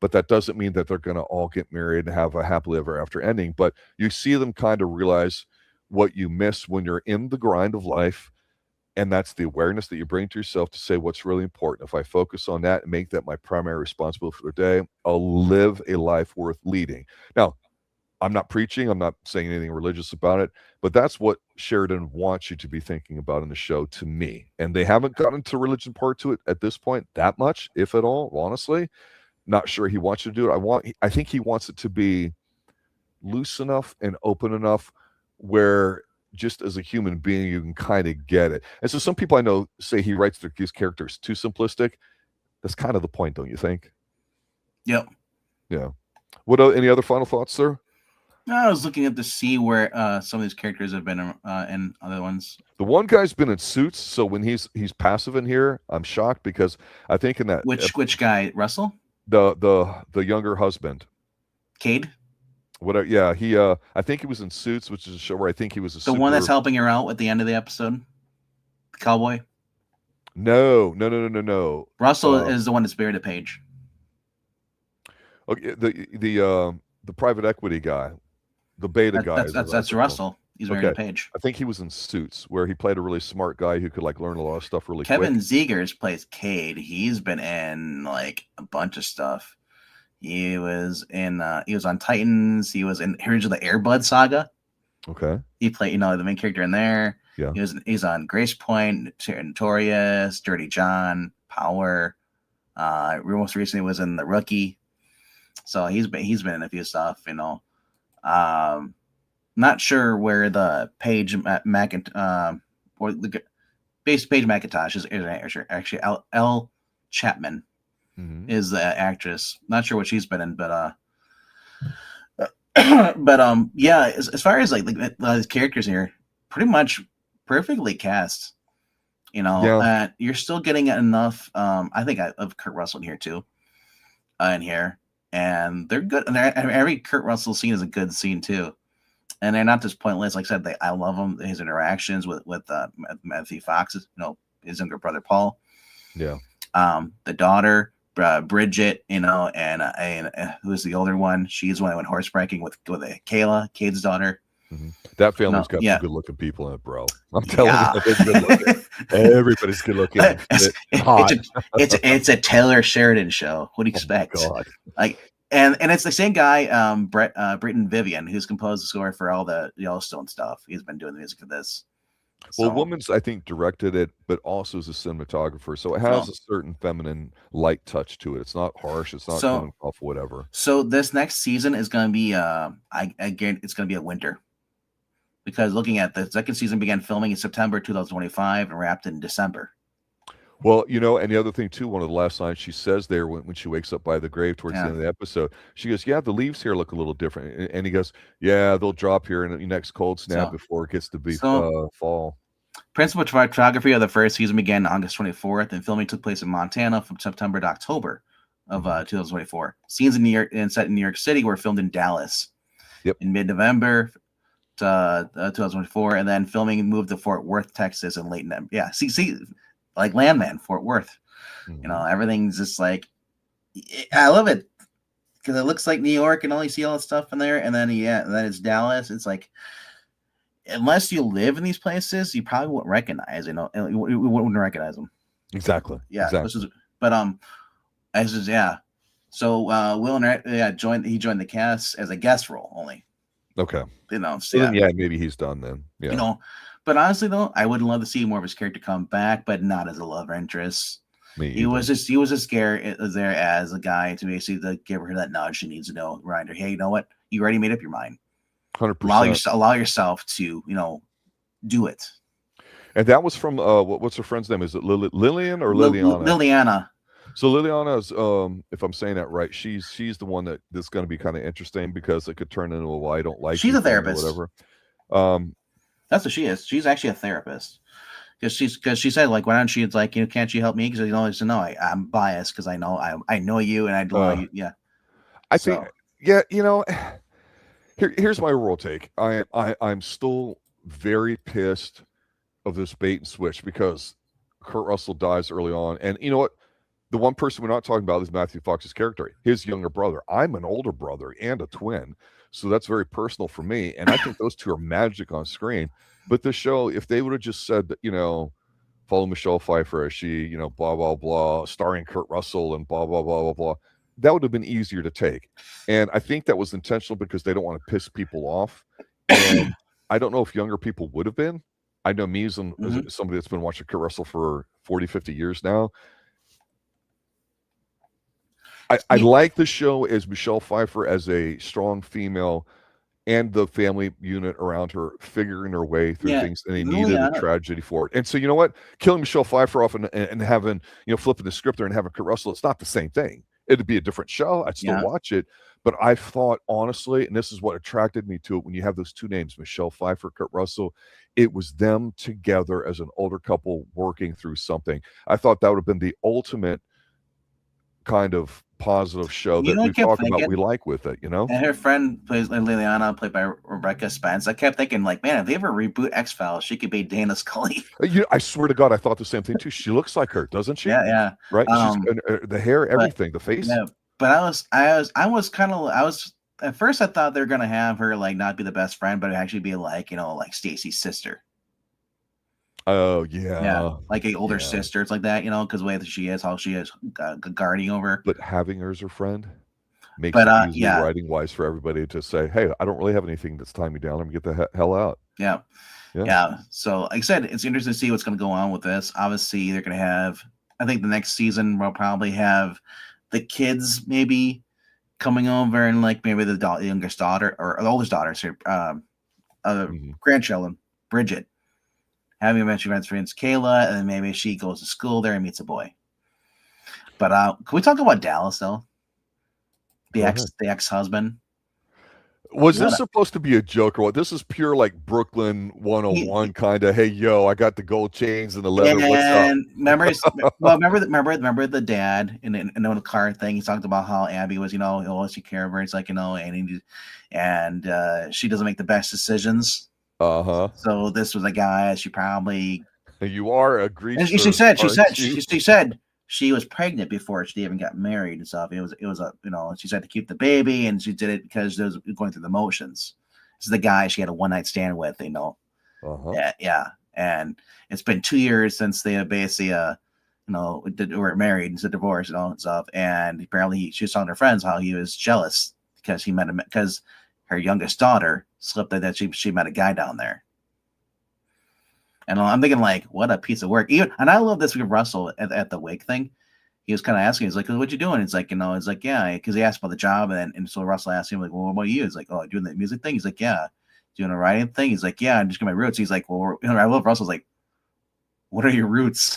But that doesn't mean that they're going to all get married and have a happily ever after ending. But you see them kind of realize what you miss when you're in the grind of life. And that's the awareness that you bring to yourself to say what's really important. If I focus on that and make that my primary responsibility for the day, I'll live a life worth leading. Now, I'm not preaching, I'm not saying anything religious about it, but that's what Sheridan wants you to be thinking about in the show to me. And they haven't gotten to religion part to it at this point that much, if at all, honestly. Not sure he wants you to do it. I think he wants it to be loose enough and open enough where just as a human being you can kind of get it. And so some people I know say he writes these characters too simplistic. That's kind of the point, don't you think? Yep. Yeah. What any other final thoughts, sir? I was looking up to see where some of these characters have been in other ones. The one guy's been in Suits, so when he's passive in here, I'm shocked because I think in that which guy, Russell, the younger husband, Cade. Whatever. Yeah, he. I think he was in Suits, which is a show where I think he was the one that's helping her out at the end of the episode. The cowboy. No. Russell is the one that's buried at Page. Okay, the private equity guy. The beta guy. That's Russell. He's married to Paige. I think he was in Suits, where he played a really smart guy who could like learn a lot of stuff really Kevin quick. Zegers plays Cade. He's been in like a bunch of stuff. He was on Titans. He was in Heroes of the Airbud saga. Okay. He played, the main character in there. Yeah. He's on Grace Point, Notorious, Dirty John, Power. Most recently was in The Rookie. So he's been in a few stuff, Not sure where the Paige McIntosh or the base Paige McIntosh is actually Elle Chapman is the actress. Not sure what she's been in, but yeah. As far as like these characters here, pretty much perfectly cast. You're still getting enough. I think of Kurt Russell in here too, in here. And they're good. And every Kurt Russell scene is a good scene too, and they're not just pointless. Like I said, I love him. His interactions with Matthew Fox's, his younger brother Paul. Yeah. The daughter, Bridgette, and who's the older one? She's the one that went horsebaking with Kayla, Cade's daughter. Mm-hmm. That family's got some good-looking people in it, bro. I'm telling you, they're good-looking. Everybody's good-looking. It's a Taylor Sheridan show. What do you expect? God. And it's the same guy, Britton Vivian, who's composed the score for all the Yellowstone stuff. He's been doing the music for this. Well, Woman's, I think, directed it, but also is a cinematographer. So it has a certain feminine light touch to it. It's not harsh. It's not coming off whatever. So this next season is going to be, it's going to be a winter. Because looking at the second season began filming in September 2025 and wrapped in December. Well, and the other thing too, one of the last lines she says there when she wakes up by the grave towards the end of the episode, she goes, "Yeah, the leaves here look a little different," and he goes, "Yeah, they'll drop here in the next cold snap before it gets to be fall." Principal photography of the first season began August 24th, and filming took place in Montana from September to October of 2024. Scenes in New York and set in New York City were filmed in Dallas. Yep. In mid-November. 2024, and then filming moved to Fort Worth, Texas, in late November. Yeah, see, like Landman, Fort Worth. Everything's just like, I love it because it looks like New York, and all you see all that stuff in there, and then then it's Dallas. It's like, unless you live in these places, you probably wouldn't recognize. You wouldn't recognize them. Exactly. Yeah. Exactly. So Will joined the cast as a guest role only. Okay. Maybe he's done then. Yeah. But honestly though, I would love to see more of his character come back, but not as a love interest. He was just scared there as a guy to basically give her that nudge she needs to know, reminder, hey, you know what? You already made up your mind. 100%. Allow yourself to, do it. And that was from what's her friend's name? Is it Lillian or Liliana? Liliana. So Liliana is, if I'm saying that right, she's the one that's going to be kind of interesting because it could turn into a "well, I don't like." She's a therapist. Or whatever. That's what she is. She's actually a therapist. Because she said, like, why don't you, like, can't you help me? Because I'm biased because I know you and I love you. Yeah. I think here's my overall take. I'm still very pissed of this bait and switch because Kurt Russell dies early on, and you know what? The one person we're not talking about is Matthew Fox's character, his younger brother. I'm an older brother and a twin, so that's very personal for me. And I think those two are magic on screen. But the show, if they would have just said that, follow Michelle Pfeiffer as she, blah, blah, blah, starring Kurt Russell and blah, blah, blah, blah, blah, that would have been easier to take. And I think that was intentional because they don't want to piss people off. And I don't know if younger people would have been. I know me as somebody that's been watching Kurt Russell for 40, 50 years now. I like the show as Michelle Pfeiffer as a strong female and the family unit around her figuring her way through things, and they needed a tragedy for it. And so, you know what? Killing Michelle Pfeiffer off and having, flipping the script there and having Kurt Russell, it's not the same thing. It'd be a different show. I'd still watch it. But I thought, honestly, and this is what attracted me to it, when you have those two names, Michelle Pfeiffer, Kurt Russell, it was them together as an older couple working through something. I thought that would have been the ultimate kind of positive show that we talk about we like with it, And her friend plays Liliana, played by Rebecca Spence. I kept thinking, like, man, if they ever reboot X-Files, she could be Dana Scully. I swear to God, I thought the same thing too. She looks like her, doesn't she? Yeah. Right? The hair, everything, the face. Yeah, but I was at first I thought they were gonna have her like not be the best friend, but actually be like, like Stacy's sister. Oh yeah, like an older sister. It's like that, because the way that she is, how she is guarding over. But having her as her friend makes it easy writing wise for everybody to say, "Hey, I don't really have anything that's tying me down. Let me get the hell out." Yeah. So, like I said, it's interesting to see what's going to go on with this. Obviously, they're going to have. I think the next season will probably have the kids maybe coming over and like maybe the youngest daughter or the oldest daughter, grandchildren, Bridgette. Having mentioned friends Kayla, and then maybe she goes to school there and meets a boy. But can we talk about Dallas though? The ex-husband. Was this supposed to be a joke or what? This is pure like Brooklyn 101 kind of. Hey, yo, I got the gold chains and the leather. What's up? Remember the dad in the car thing. He talked about how Abby was, always take care of her. It's like, and she doesn't make the best decisions. So this was a guy she probably. You are a greaser. She said she was pregnant before she even got married and stuff. It was she said to keep the baby, and she did it because it was going through the motions. This is the guy she had a one-night stand with, Yeah. And it's been 2 years since they basically were married and divorced and all that stuff. And apparently she was telling her friends how he was jealous because he met him because her youngest daughter slipped that she met a guy down there. And I'm thinking, like, what a piece of work. And I love this with Russell at the wig thing. He was kind of asking, he's like, what you doing? It's like, it's like, yeah, because he asked about the job. And so Russell asked him, like, well, what about you? He's like, oh, doing the music thing? He's like, yeah. Doing a writing thing? He's like, yeah, I'm just getting my roots. He's like, well, I love Russell's like, what are your roots?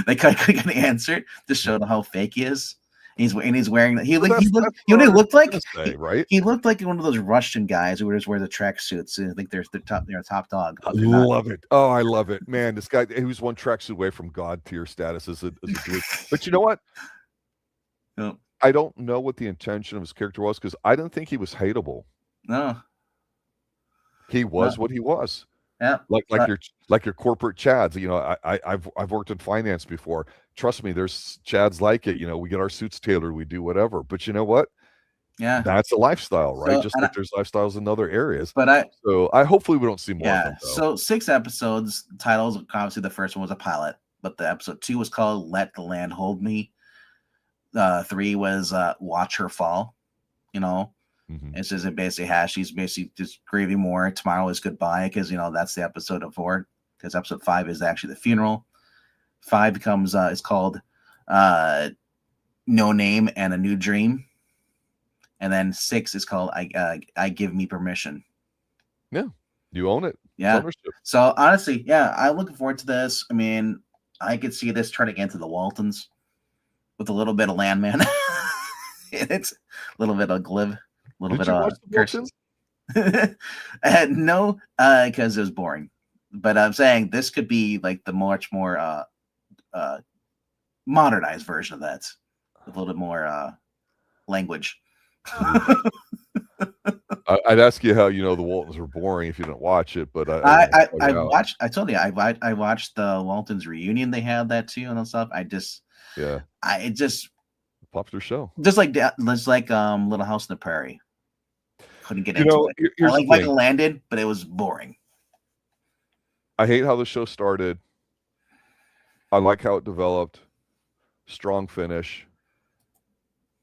They kind of couldn't answer to show how fake he is. He's wearing that. He looked like right? He looked like one of those Russian guys who just wear the tracksuits. I think they're top dog. I love it. Oh, I love it, man. This guy, he was one tracksuit away from god tier status as a dude. But you know what? No. I don't know what the intention of his character was because I didn't think he was hateable. No, he was what he was. Yeah, like your corporate chads. I've worked in finance before. Trust me, there's chads like it. We get our suits tailored, we do whatever. But you know what? Yeah, that's a lifestyle, right? Just like there's lifestyles in other areas. But I hopefully we don't see more. Yeah. Of them, so 6 episodes. Titles, obviously the first one was a pilot, but the episode 2 was called "Let the Land Hold Me." 3 was "Watch Her Fall." It says it basically she's basically just grieving more. Tomorrow is goodbye because that's the episode of 4. Because episode 5 is actually the funeral. 5 becomes it's called "No Name and a New Dream," and then 6 is called "I Give Me Permission." Yeah, you own it. Yeah. So honestly, yeah, I'm looking forward to this. I mean, I could see this turning into the Waltons with a little bit of Landman. It's a little bit of Gliv. A little bit of Kirsten. No, because it was boring. But I'm saying this could be like the much more modernized version of that, with a little bit more language. I'd ask you how the Waltons were boring if you didn't watch it, but I watched. I told you I watched the Waltons reunion. They had that too and stuff. It just popular show. Just like Little House on the Prairie. Couldn't get into it. I like Michael Landon, but it was boring. I hate how the show started. I like how it developed. Strong finish.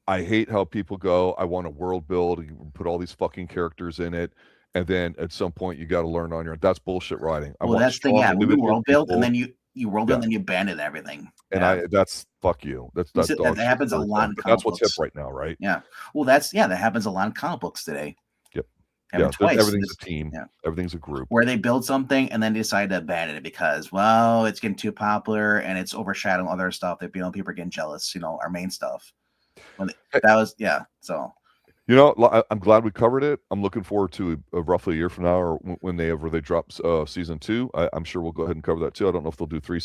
I hate how people go, I want a world build, you put all these fucking characters in it, and then at some point you got to learn on your own. That's bullshit writing. I Well, want that's the thing. strong Yeah, when you individual world build and people. then you world build and then you abandon everything. And Yeah. that's fuck you. That's That dog shit happens a lot in but comic that's what's books. hip right now, right? Yeah. Well, that happens a lot in comic books today. Yep. Happened twice. Everything's a team. Yeah. Everything's a group. Where they build something and then decide to abandon it because, well, it's getting too popular and it's overshadowing other stuff that people are getting jealous. Our main stuff. That was So. I'm glad we covered it. I'm looking forward to roughly a year from now, or when they drop season 2. I'm sure we'll go ahead and cover that too. I don't know if they'll do 3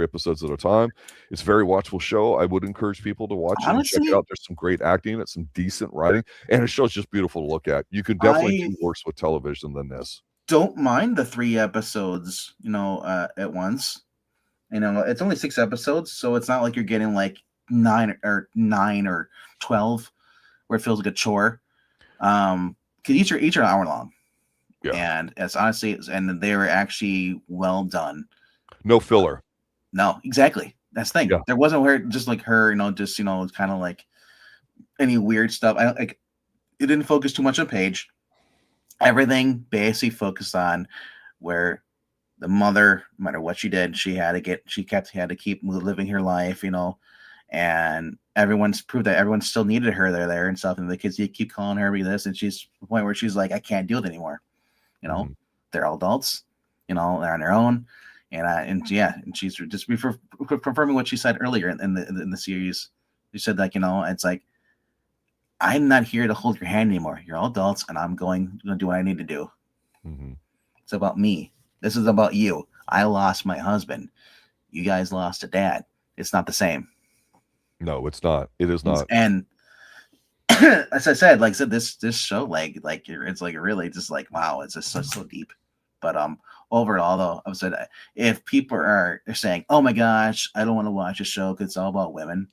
episodes at a time. It's a very watchable show. I would encourage people to watch it and check it out. There's some great acting in it, some decent writing, and the show's just beautiful to look at. You could definitely do worse with television than this. Don't mind the 3 episodes, at once. It's only 6 episodes, so it's not like you're getting like 9 or 12. Where it feels like a chore, because each are an hour long, and it's honestly, and they were actually well done. No filler. No, exactly. That's the thing. Yeah. There wasn't where just like her, just kind of like any weird stuff. It didn't focus too much on Paige. Everything basically focused on where the mother, no matter what she did, she had to keep living her life, and everyone's proved that everyone still needed her there and stuff. And the kids keep calling her this, and she's to the point where she's like, I can't do it anymore. They're all adults, they're on their own. And she's just confirming what she said earlier in the series. She said like, it's like, I'm not here to hold your hand anymore. You're all adults, and I'm going to do what I need to do. Mm-hmm. It's about me. This is about you. I lost my husband. You guys lost a dad. It's not the same. No, it's not. It is not. And as I said, this show, it's like really just like, wow, it's just so deep. But overall, though, I would say that if people are saying, oh my gosh, I don't want to watch a show because it's all about women,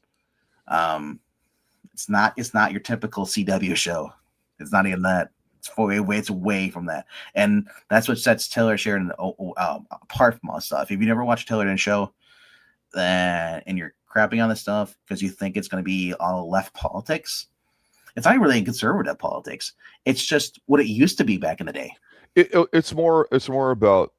it's not your typical CW show. It's not even that. It's way from that, and that's what sets Taylor Sheridan apart from all stuff. If you never watched Taylor Sheridan show, and you're crapping on this stuff because you think it's going to be all left politics, it's not really conservative politics. It's just what it used to be back in the day. It's more about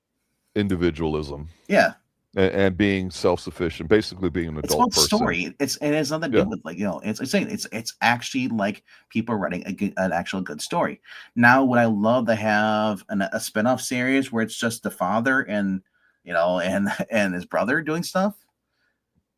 individualism. Yeah. And being self-sufficient, basically being an adult person. Story. It has nothing to do with it's actually like people writing an actual good story. Now, would I love to have a spinoff series where it's just the father and and his brother doing stuff?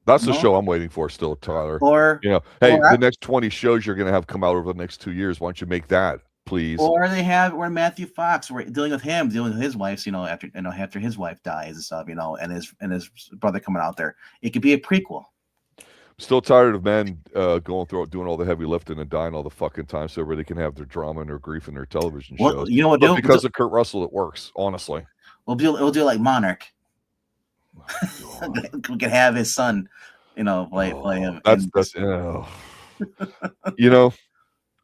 That's the show I'm waiting for still, Tyler. Or the next 20 shows you're going to have come out over the next 2 years. Why don't you make that, please? Or they have where Matthew Fox, we're dealing with his wife, after his wife dies and stuff, and his brother coming out there. It could be a prequel. I'm still tired of men going through doing all the heavy lifting and dying all the fucking time so everybody can have their drama and their grief and their television shows. You know what? Because of Kurt Russell, it works. Honestly, we'll do like Monarch. We can have his son, play him. That's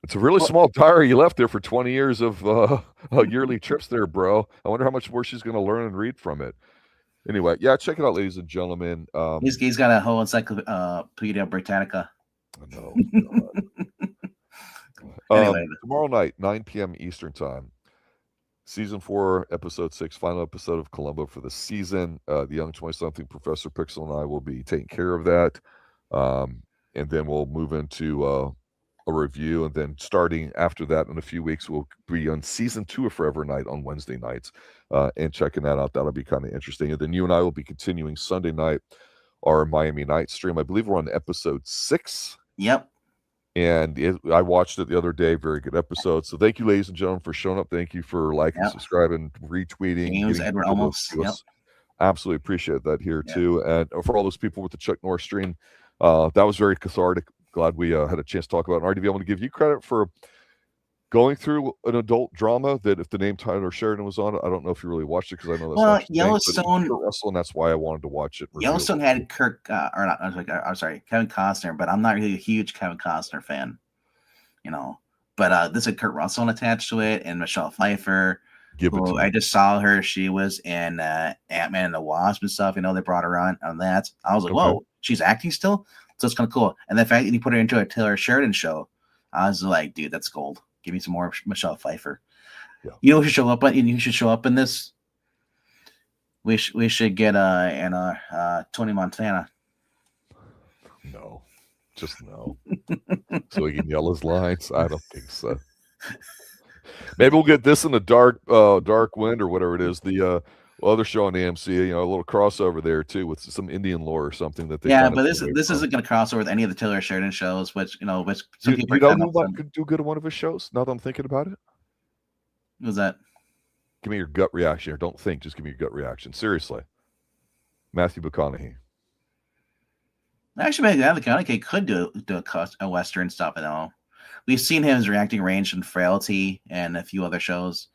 it's a really small diary you left there for 20 years of yearly trips there, bro. I wonder how much more she's going to learn and read from it. Anyway, check it out, ladies and gentlemen. He's got a whole Encyclopedia Britannica. No. Anyway, tomorrow night, 9 p.m. Eastern time. Season 4, episode 6, final episode of Columbo for the season. The young 20-something Professor Pixel and I will be taking care of that. And then we'll move into a review. And then starting after that in a few weeks, we'll be on season 2 of Forever Night on Wednesday nights and checking that out. That'll be kind of interesting. And then you and I will be continuing Sunday night, our Miami Night stream. I believe we're on episode 6. Yep. And I watched it the other day. Very good episode. So thank you, ladies and gentlemen, for showing up. Thank you for liking, subscribing, retweeting. Edward almost. Yep. Absolutely appreciate that here too. And for all those people with the Chuck Norris stream, that was very cathartic. Glad we had a chance to talk about it. And RDV, I want to give you credit for going through an adult drama that if the name Tyler Sheridan was on it, I don't know if you really watched it because I know that's Yellowstone. Russell, and that's why I wanted to watch it. Yellowstone had Kevin Costner, but I'm not really a huge Kevin Costner fan, But there's a Kurt Russell attached to it, and Michelle Pfeiffer. I just saw her. She was in Ant-Man and the Wasp and stuff. They brought her on that. I was like, whoa, she's acting still. So it's kind of cool. And the fact that you put her into a Taylor Sheridan show, I was like, dude, that's gold. Give me some more Michelle Pfeiffer. Yeah. You know who should show up? You should show up in this. We should get Tony Montana. No, just no. So he can yell his lines. I don't think so. Maybe we'll get this in the dark wind or whatever it is. The other show on AMC, a little crossover there too with some Indian lore or something that they. Yeah, but this isn't going to cross over with any of the Taylor Sheridan shows, which some people. Who could do good at one of his shows? Now that I'm thinking about it, who's that? Give me your gut reaction here. Don't think, just give me your gut reaction. Seriously, Matthew McConaughey. Actually, Matthew McConaughey could do a Western stuff. We've seen his reacting range in Frailty and a few other shows.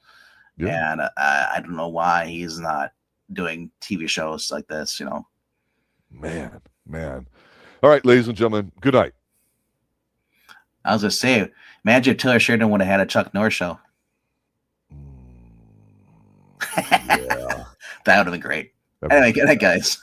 Yeah. And I don't know why he's not doing TV shows like this, Man. All right, ladies and gentlemen, good night. I was going to say, imagine if Taylor Sheridan would have had a Chuck Norris show. Yeah. That would have been great. Anyway, good night, guys.